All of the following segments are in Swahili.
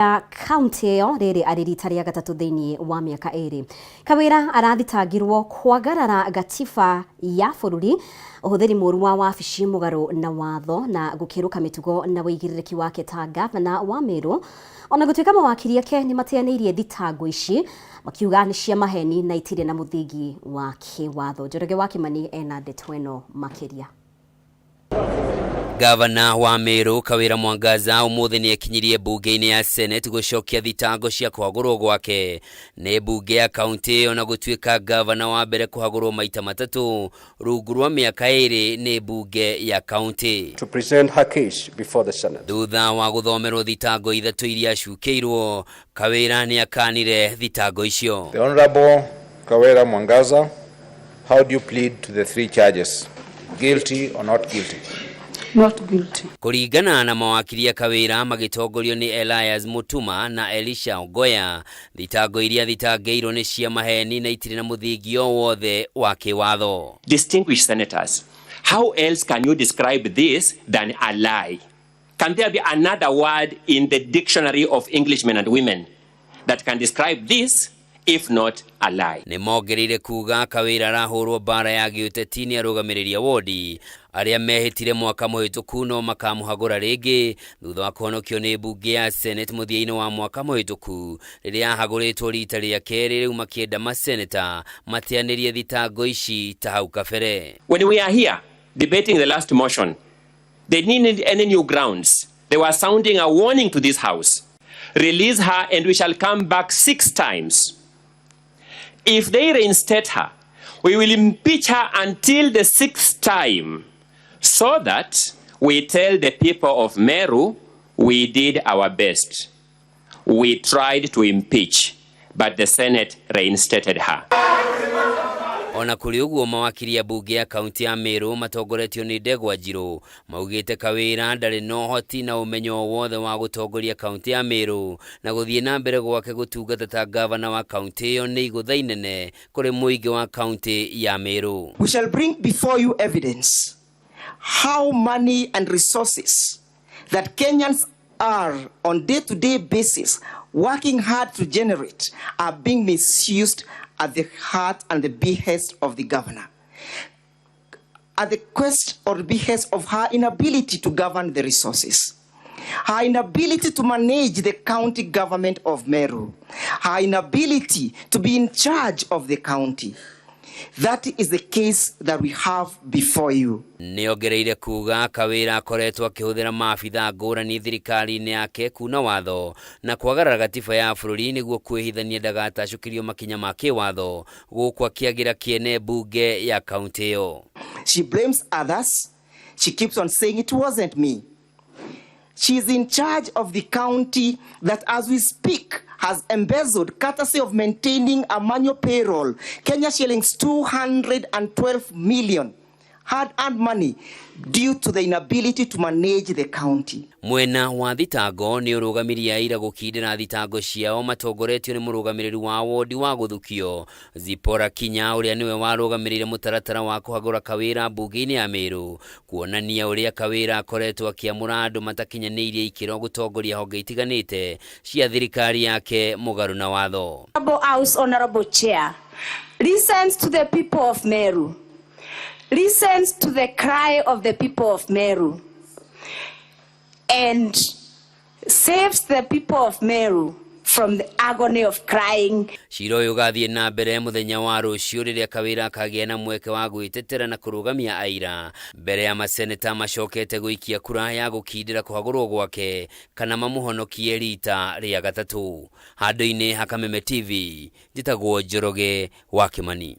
Kaunti ĩyo rĩrĩ arĩ rita rĩa gatatũ thĩinĩ wa mĩaka ĩrĩ. Kawĩra arathitangirwo kwagarara gatiba ya bũrũri, ũhũthĩri mũru wa wabici mũgarũ na watho na gũkĩrũka mĩtugo na wĩigĩrĩrĩki wake ta gavana wa Meru. Ona gũtuĩka mawakiri ake nĩ mateanĩirie thitango ici, makiuga nĩ cia maheni na itirĩ na mũthingi wa kĩwatho. Njoroge wa Kimani ena ndeto ĩno makĩria. Gavana wa Meru Kawira Mwangaza umuthi ni ekinyirie bunge-inĩ ya Senate gũcokia thitango cia kũhagũrwo gwake nĩ bunge ya kaunti ona gũtuĩka gavana wa mbere kũhagũrwo maita matatũ rungu rwa mĩaka ĩrĩ nĩ bunge ya kaunti. To present her case before the Senate. Thutha wa gũthomerwo thitango ithatũ iria acukĩirwo, Kawira nĩ akanire thitango icio. The Honorable Kawira Mwangaza, how do you plead to the three charges? Guilty or not guilty? Not guilty. Kuringana na mawakiri ya Kawira magitongorio ni Elias Mutuma na Elisha Ogoya, thitango iria thitangĩirwo nĩ cia maheni na itirĩ na mũthingi o wothe wa kĩwatho. Distinguished senators, how else can you describe this than a lie? Can there be another word in the dictionary of English men and women that can describe this if not a lie? Nĩ mongereire kuga Kawira arahũrwo bara ya gĩũteti nĩ arũgamĩrĩria wodi arĩa mehĩtire mwaka mũhĩtũku no makamũhagũra rĩngĩ thutha wa kũhonokio nĩ bunge ya Senate mũthia-inĩ wa mwaka mũhĩtũku rĩrĩa ahagũrĩtwo rita rĩa kerĩ, rĩu makĩenda maseneta mateanĩrie thitango ici ta hau kabere. When we are here debating the last motion, they needed any new grounds. They were sounding a warning to this house. Release her and we shall come back 6 times. If they reinstate her, we will impeach her until the 6th time, so that we tell the people of Meru, we did our best. We tried to impeach, but the Senate reinstated her. Ona kũrĩ ũguo mawakiri ya bunge ya kaunti ya Meru matongoretio nĩ Ndegwa Njirũ maugĩte Kawira ndarĩ na ũhoti na ũmenyo wothe wa gũtongoria kaunti ya Meru na gũthiĩ na mbere gwake gũtungata ta gavana wa kaunti ĩyo nĩ igũtha inene kũrĩ mũingĩ wa kaunti ya Meru. We shall bring before you evidence how money and resources that Kenyans are on day-to-day basis working hard to generate are being misused at the heart and the behest of the governor, at the quest or behest of her inability to govern the resources, her inability to manage the county government of Meru, her inability to be in charge of the county. That is the case that we have before you. Nĩongereire kuga Kawira akoretwo akĩhũthĩra maabitha ngũrani thirikari-inĩ yake kuna watho na kwagarara gatiba ya bũrũri nĩguo kwĩhithania ndagatacũkĩrio makinya ma kĩwatho gũkũ akĩagĩra kĩene bunge ya kaunti ĩyo. She blames others. She keeps on saying it wasn't me. She is in charge of the county that as we speak has embezzled, courtesy of maintaining a manual payroll, Kenya shillings 212 million hard-earned money due to the inability to manage the county. Mwena wa thitango nĩ ũrũgamĩrĩria ira gũkindĩra thitango ciao matongoretio nĩ mũrũgamĩrĩri wa wodi wa gũthukio Zipora Kinya ũrĩa nĩwe warũgamĩrĩire mũtaratara wa kũhagũra Kawira bunge-inĩ ya Meru kuonania ũrĩa Kawira akoretwo akĩamũra andũ matakinyanĩirie ikĩro gũtongoria honge itiganĩte cia thirikari yake mũgarũ na watho. Honorable Chair, listens to the people of Meru. Listens to the cry of the people of Meru and saves the people of Meru from the agony of crying. Ciro yugathiĩ na mbere mũthenya wa rũciũ rĩrĩa Kawira akagĩa na mweke wa gwĩtetera na kũrũgamia aira mbere ya maseneta macokete gũikia kura ya gũkindĩra kũhagũrwo gwake kana mamũhonokie rita rĩa gatatũ. Handũ-inĩ ha Kameme TV, njĩtagwo Njoroge wa Kimani.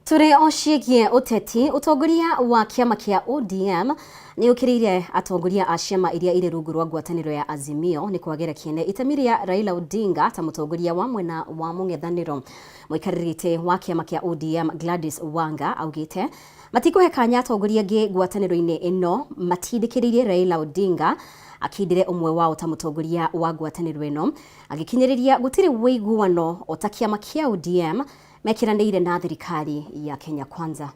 Tũrĩ o ciĩgiĩ ũteti, ũtongoria wa kĩama kĩa ODM nĩ ũkĩrĩire atongoria a ciama iria irĩ rungu rwa ngwatanĩro ya Azimio nĩ kwagĩra kĩene itemi rĩa Raila Odinga ta mũtongoria wa mwena wa mũng'ethanĩro. Mũikarĩri gĩtĩ wa kĩama kĩa ODM Gladys Wanga augĩte matikũhe kanya atongoria angĩ ngwatanĩro-inĩ ĩno matindĩkĩrĩirie Raila Odinga akindire ũmwe wao ta mũtongoria wa ngwatanĩro ĩno agĩkinyĩrĩria gũtirĩ wĩiguano o ta kĩama kĩa ODM mekiranĩire na thirikari ya Kenya Kwanza.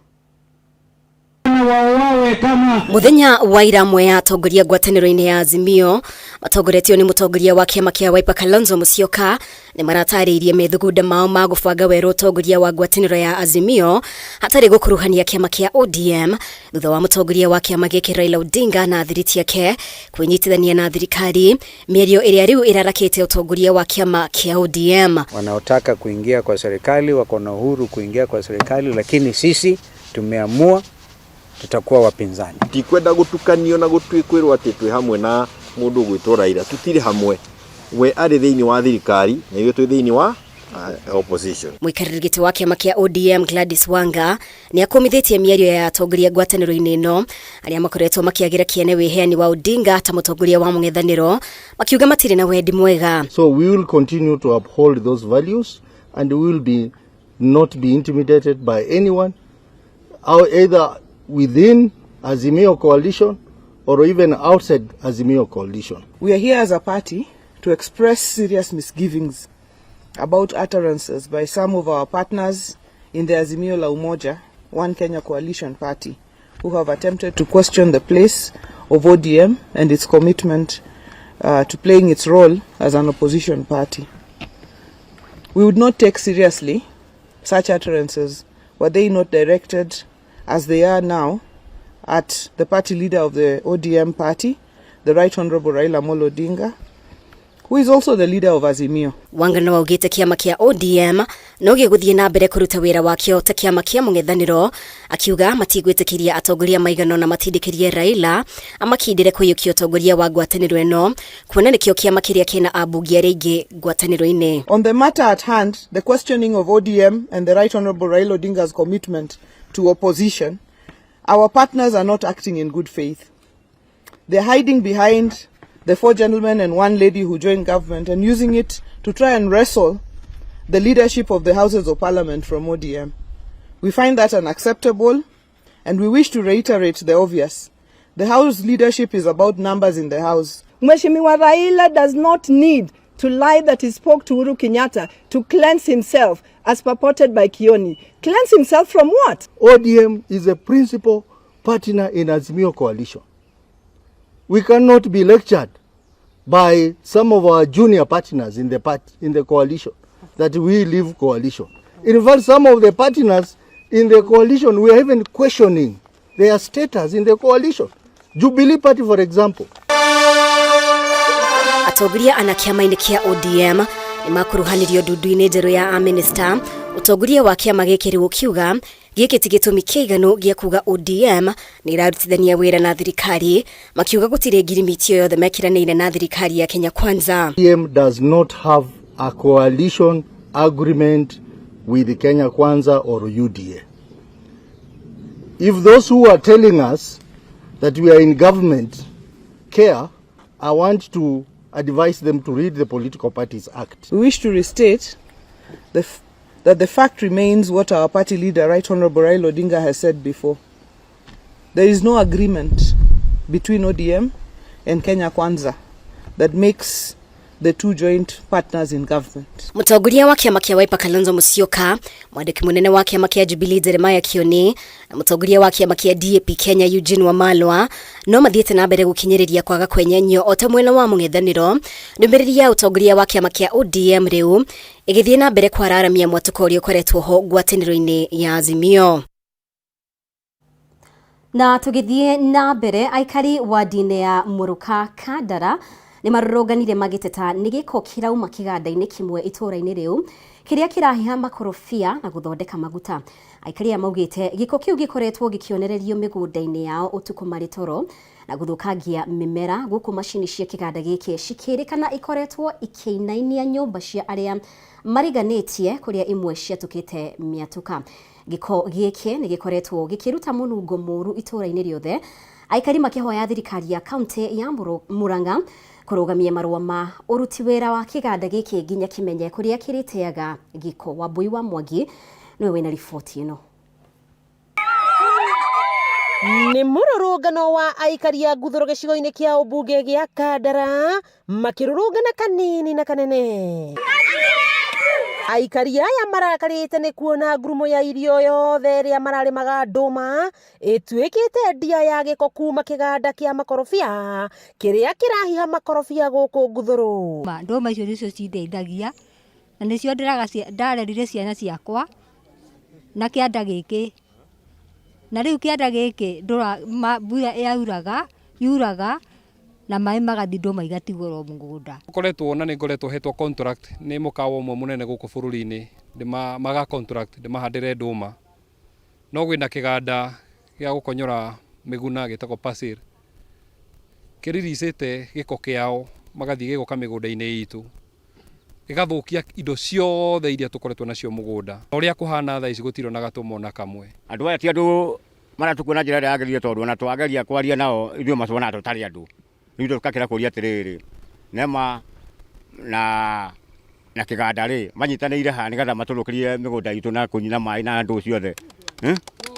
wawawe kama muthenya wa ira mwe ya atongoria ngwataniro-ini ya Azimio matongoretio ni mutongoria wa kiama kia Wiper Kalonzo Musyoka ni maratariirie methugunda mao ma gubanga weru utongoria wa ngwataniro ya Azimio hatari gukuruhania kiama kia ODM thutha wa mutongoria wa kiama giki Raila Odinga na thiriti yake kunyitithania na thirikari mierio iria riu irarakite utongoria wa kiama kia ODM. Wanaotaka kuingia kwa serikali wako na uhuru kuingia kwa serikali, lakini sisi tumeamua tutakuwa wapinzani. Tikwenda gutukanio na gutwikwirwo ati twi hamwe na mundu gwitwo Raila, tutire hamwe. We ari thiini wa thirikari na ithuĩ twi thiini wa opposition. Muikarĩrĩgĩti wa kiama kia ODM Gladys Wanga ni akomithitie mĩario ya atongoria ngwatanĩro-inĩ ĩno arĩa makoretwo makiagira kiene wiheani wa Odinga ta mutongoria wa mũng'ethanĩro makiuga matirĩ na wendi mwega. So we will continue to uphold those values and we will not be intimidated by anyone, either within Azimio coalition or even outside Azimio coalition. We are here as a party to express serious misgivings about utterances by some of our partners in the Azimio la Umoja, One Kenya coalition party, who have attempted to question the place of ODM and its commitment to playing its role as an opposition party. We would not take seriously such utterances were they not directed as they are now at the party leader of the ODM party, the Right Honorable Raila Amolo Odinga, who is also the leader of Azimio. Wanga no augite kiama kia ODM no giguthie na mbere kuruta wira wakio ta kiama kia mũng'ethanĩro akiuga matigwĩtĩkĩria atongoria maigano na matindĩkĩrie Raila amakindire kũiyũkia utongoria wa ngwatanĩro ĩno kuona nĩkĩo kiama kĩrĩa kĩna ambunge arĩa aingĩ ngwatanĩro-inĩ. On the matter at hand, the questioning of ODM and the Right Honorable Raila Odinga's commitment to opposition, our partners are not acting in good faith. They're hiding behind the 4 gentlemen and 1 lady who joined government and using it to try and wrestle the leadership of the Houses of Parliament from ODM. We find that unacceptable and we wish to reiterate the obvious. The House leadership is about numbers in the House. Mheshimiwa Raila does not need to lie that he spoke to Uhuru Kenyatta to cleanse himself as purported by Kioni. Cleanse himself from what? ODM is a principal partner in Azimio coalition. We cannot be lectured by some of our junior partners in the coalition that we leave coalition. In fact, some of the partners in the coalition, we are even questioning their status in the coalition. Jubilee Party, for example. Atongoria ana kiama-inĩ kia ODM ni makuruhanirio ndundu-inĩ njerũ ya minister. Utongoria wa kiama gĩkĩ rĩu kiuga gĩkĩ ti gĩtũmi kĩiganu gĩa kuga ODM ni irarutithania wĩra na thirikari makiuga gũtirĩ ngirimiti yothe mekiranĩire na thirikari ya Kenya Kwanza. ODM does not have a coalition agreement with Kenya Kwanza or UDA. If those who are telling us that we are in government care, I want to advise them to read the Political Parties Act. We wish to restate that the fact remains what our party leader, Right Honorable Raila Odinga, has said before. There is no agreement between ODM and Kenya Kwanza that makes the 2 joint partners in government. Mutongoria wa kiama kia Wiper Kalonzo Musyoka, mwandiki munene wa kiama kia Jubilee Jeremiah Kioni, na mutongoria wa kiama kia DAP Kenya Eugene Wamalwa no mathiĩte na mbere gukinyĩrĩria kwaga kwenyenyo o ta mwena wa mũng'ethanĩro ndũmĩrĩri ya utongoria wa kiama kia ODM rĩu ĩgĩthiĩ na mbere kwararamia mwatũko ũrĩa ũkoretwo ho ngwatanĩro-inĩ ya Azimio. Na tũgĩthiĩ na mbere aikari wa ndini ya Mũruka Kandara ni marũrũnganire magĩteta nĩ gĩko kĩrauma kĩganda-inĩ kĩmwe itũra-inĩ rĩu kĩrĩa kĩrahiha makorobia na gũthondeka maguta. Aikari aya maugĩte gĩko kĩu gĩkoretwo gĩkĩonererio mĩgũnda-inĩ yao ũtukũ marĩ toro na gũthũkangia mĩmera gũkũ macini cia kĩganda gĩkĩ cikĩrĩkana ikoretwo ikĩinainia nyũmba cia arĩa mariganĩtie kũrĩa imwe ciatũkĩte mĩatũka. Gĩko gĩkĩ nĩ gĩkoretwo gĩkĩruta mũnungo mũru itũra-inĩ rĩothe, aikari makĩhoya thirikari ya kaunti ya Murang'a kũrũgamia marũa ma ũruti wĩra wa kĩganda gĩkĩ nginya kĩmenye kũrĩa kĩrĩteaga gĩko. Wambui wa Mwangi nĩwe wĩna riboti ĩno. Nĩ mũrũrũngano wa aikari a Nguthũro gĩcigo-inĩ kĩa ũmbunge gĩa Kandara makĩrũrũngana kanini na kanene. aikari aya marakarĩte nĩ kuona ngurumo ya irio yothe ĩrĩa mararĩmaga ndũma ĩtuĩkĩte ndia ya gĩko kuma kĩganda kĩa makorobia kĩrĩa kĩrahiha makorobia gũkũ Nguthũrũ. Ndũma icio nĩcio cindeithagia na nĩcio ndarerire ciana ciakwa na kĩanda gĩkĩ, na rĩu kĩanda gĩkĩ mbura yuraga na maĩ magathi ndũma igatigwo mũgũnda. Ngoretwo na nĩ ngoretwo hetwo contract nĩ mũkawa ũmwe mũnene gũkũ bũrũri-inĩ maga contract ndĩmahandĩre ndũma, no gwĩna kĩganda gĩa gũkonyora mĩguna gĩtagwo Pasil kĩriricĩte gĩko kĩao magathiĩ gĩgoka mĩgũnda-inĩ itũ gĩgathũkia indo ciothe iria tũkoretwo nacio mũgũnda. Ũrĩa kũhana thaa ici gũtirĩ na gatũmo na kamwe. Andũ aya ti andũ maratukuona njĩra ĩrĩa yagĩrĩire, tondũ ona twageria kwaria nao ithuĩ matuonaga tũtarĩ andũ. Rĩu tũgakĩra kũria atĩrĩrĩ, nema na kĩganda rĩ manyitanĩire haha nĩgetha matũrũkĩrie mĩgũnda itũ na kũnyina maĩ na andũ ciothe.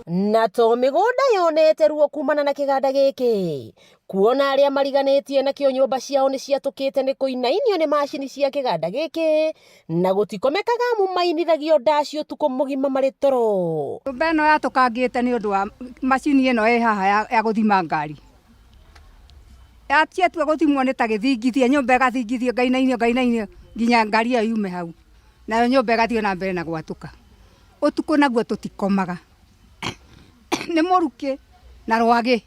Na to mĩgũnda yonete ruo kumana na kĩganda gĩkĩ, kuona arĩa mariganĩtie nakĩo nyũmba ciao nĩ ciatũkĩte nĩ kũinainio nĩ macini cia kĩganda gĩkĩ na gũtikomekaga mũmainithagio ndaci ũtukũ mũgima marĩ toro. Nyũmba ĩno yatũkangĩte nĩ ũndũ wa macini ĩno ĩ haha ya gũthima ngari. Yatietua gũthimwo nĩ ta gĩthingithia, nyũmba ĩgathingithio ngainainio nginya ngari ĩyo yume hau, nayo nyũmba ĩgathiĩ na mbere na gwatũka. Ũtukũ naguo tũtikomaga nĩ mũrukĩ na rwagĩ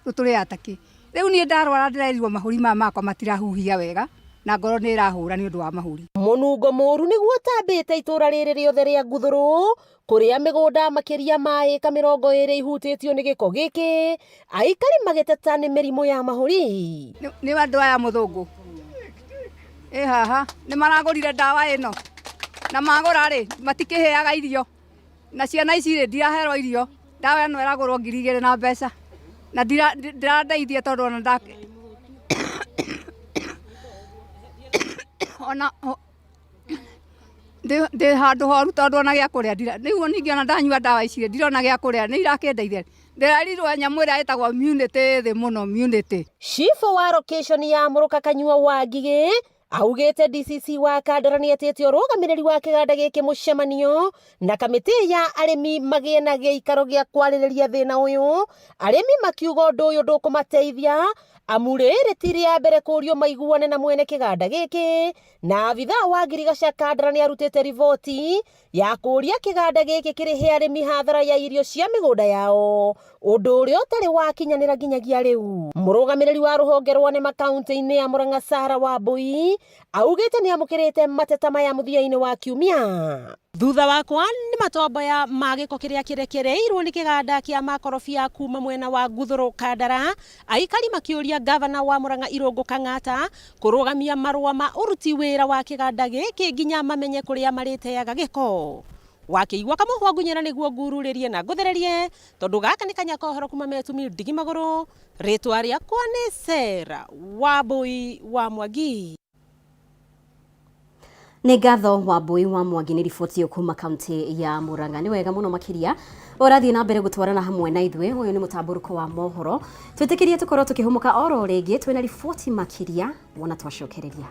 tũtũrĩ ataki. Rĩu niĩ ndarwara ndĩrerirwo mahũri makwa matirahuhia wega na ngoro nĩ ĩrahũra nĩ ũndũ wa mahũri. Mũnungo mũru nĩguo ũtambĩte itũra rĩrĩ rĩothe rĩa Nguthũrũ, kũrĩa mĩgũnda makĩria ma ĩka 20 ihutĩtio nĩ gĩko gĩkĩ, aikari magĩteta nĩ mĩrimũ ya mahũri. Nĩ andũ aya mũthũngũ haha nĩ maragũrire ndawa ĩno na magũra rĩ matikĩheaga irio, na ciana ici rĩ ndiraherwo irio. Ndawa ĩno ĩragũrwo 2,000 na mbeca na ndĩrandeithia tondũ ona ndĩ handũ horu tondũ ona gĩa kũrĩa nĩguo ningĩ ona ndanyua ndawa ici ndirona gĩa kũrĩa nĩ irakĩndeithia. Ndĩrerirwo nyamũ ĩrĩa ĩtagwo immunity thĩ mũno immunity. Chief wa location ya Mũrũka Kanyua wa Ngigĩ augĩte DCC wa Kandara nĩ etĩte ũrũgamĩrĩri wa kĩganda gĩkĩ mũcemanio na kamĩtĩ ya arĩmi magĩe na gĩikaro gĩa kwarĩrĩria thĩna ũyũ. Arĩmi makiuga ũndũ ũyũ ndũkũmateithia amu rĩrĩ ti rĩa mbere kũrio maiguane na mwene kĩganda gĩkĩ, na abithaa wa ngirigaca Kandara nĩ arutĩte riboti ya kũria kĩganda gĩkĩ kĩrĩhe arĩmi hathara ya irio cia mĩgũnda yao, ũndũ ũrĩa ũtarĩ wakinyanĩra nginyagia rĩu. Mũrũgamĩrĩri wa rũhonge rwa nĩma kaunti-inĩ ya Mũrang'a Sarah Wambui augĩte nĩ amũkĩrĩte mateta maya mũthia-inĩ wa kiumia. Thutha wakwa nĩ matomboya ma gĩko kĩrĩa kĩrekereiirwo nĩ kĩganda kĩa makorobia kuma mwena wa Nguthũrũ Kandara, aikari makĩũria gavana wa Mũrang'a Irũngũ Kang'ata kũrũgamia marũa ma ũruti wĩra wa kĩganda gĩkĩ nginya mamenye kũrĩa marĩteaga gĩko. Wakĩigua kamũhwa ngunyĩra nĩguo ngururĩrie na ngũthererie, tondũ gaka nĩ kanya kohoro kuma Metumi Ndigi Magũrũ. Rĩtwa rĩakwa nĩ Sarah Wambui wa Mwangi. Nĩ ngatho Wambui wa Mwangi nĩ riboti kuma kaunti ya Mũrang'a. Nĩ wega mũno makĩria ũrathiĩ na mbere gũtwarana hamwe na ithuĩ. Ũyũ nĩ mũtambũrũko wa mohoro, twĩtĩkĩrie tũkorwo tũkĩhũmũka oro rĩngĩ twĩna riboti makĩria wona twacokereria.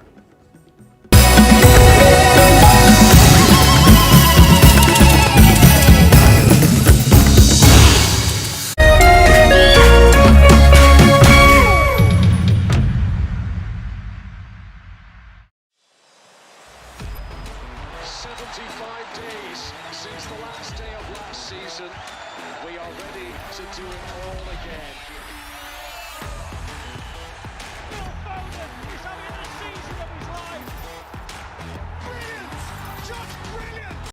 Since the last day of last season, we are ready to do it all again.